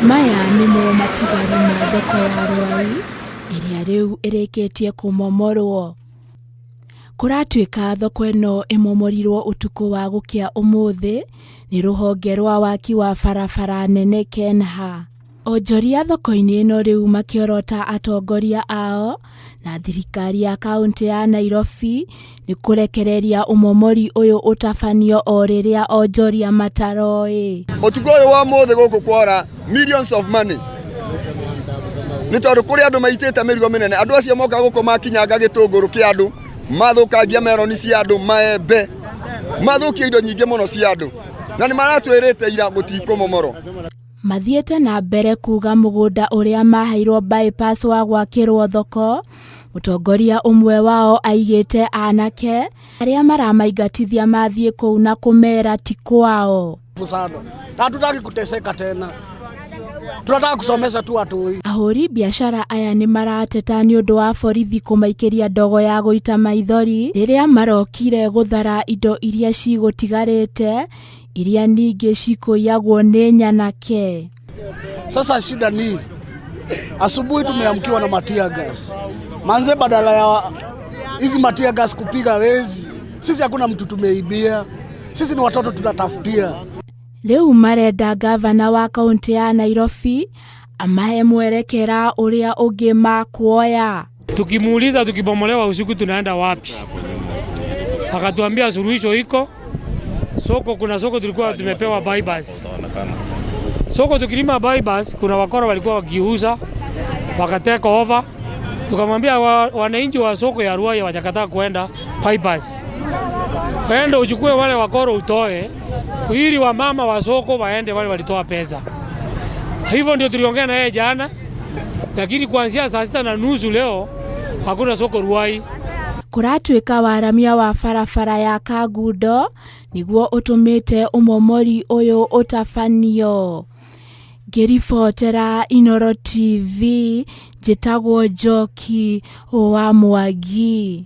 Maya nĩmo matigari ma thoko ya Rwai ĩrĩa rĩu ĩrĩkĩtie kũmomorwo. Kũratuĩka thoko ĩno ĩmomorirwo ũtukũ wa gũkĩa ũmũthĩ nĩ rũhonge rwa waki wa barabara nene KENHA. Onjoria thoko-inĩ ĩno rĩu makĩorota atongoria ao na thirikari ya kaunti ya Nairobi nĩ kũrekereria ũmomori ũyũ ũtabanio o rĩrĩa onjoria mataroĩ. Ũtukũ ũyũ wa mũthĩ gũkũ kwara millions of money. Nĩ tondũ kũrĩ andũ maitĩte mĩrigo mĩnene, andũ acio moka gũkũ makinyanga gĩtũngũrũ kĩa andũ, mathũkangia meroni cia andũ, maembe, mathũkia indo nyingĩ mũno cia andũ. Na nĩ maratwĩrĩte ira gũtikũmomorwo. Mathiĩte na mbere kuga mũgũnda ũrĩa maheirwo bypass wa gwakĩrwo thoko, mũtongoria ũmwe wao aigĩte anake arĩa maramaingatithia mathiĩ kũu na kũmera ti kwao. Na hatutaki kuteseka tena. Tunataka kusomesha tu watu. Ahũri biashara aya nĩ marateta nĩ ũndũ wa borithi kũmaikĩria ndogo ya gũita maithori rĩrĩa marokire gũthara indo iria cigũtigarĩte iria ningĩ cikũiyagwo nĩ nyanake. Sasa shida ni asubuhi tumeamkiwa na matia gas. Manze badala ya hizi matia gas kupiga wezi, sisi hakuna mtu tumeibia. Sisi ni watoto tunatafutia. Leo marenda gavana wa kaunti ya Nairobi amahe mwerekera ũrĩa ũngĩ makuoya. Tukimuuliza tukibomolewa usiku tunaenda wapi? Akatuambia suluhisho iko. Soko, kuna soko tulikuwa tumepewa bypass. Soko tukilima bypass, kuna wakora walikuwa wakiuza, wakateka over. Tukamwambia wananchi wa soko ya Rwai wajakataa kuenda bypass. Waende uchukue wale wakora utoe, ili wa mama wa soko waende wale walitoa pesa. Hivyo ndio tuliongea na yeye jana, lakini kuanzia saa 6:30 leo hakuna soko Rwai. Kũratuĩka waramia wa barabara ya Kangundo nĩguo ũtũmĩte ũmomori ũyũ ũtabanio. Ngĩribotera Inooro TV, njĩtagwo Njoki wa Mwangi.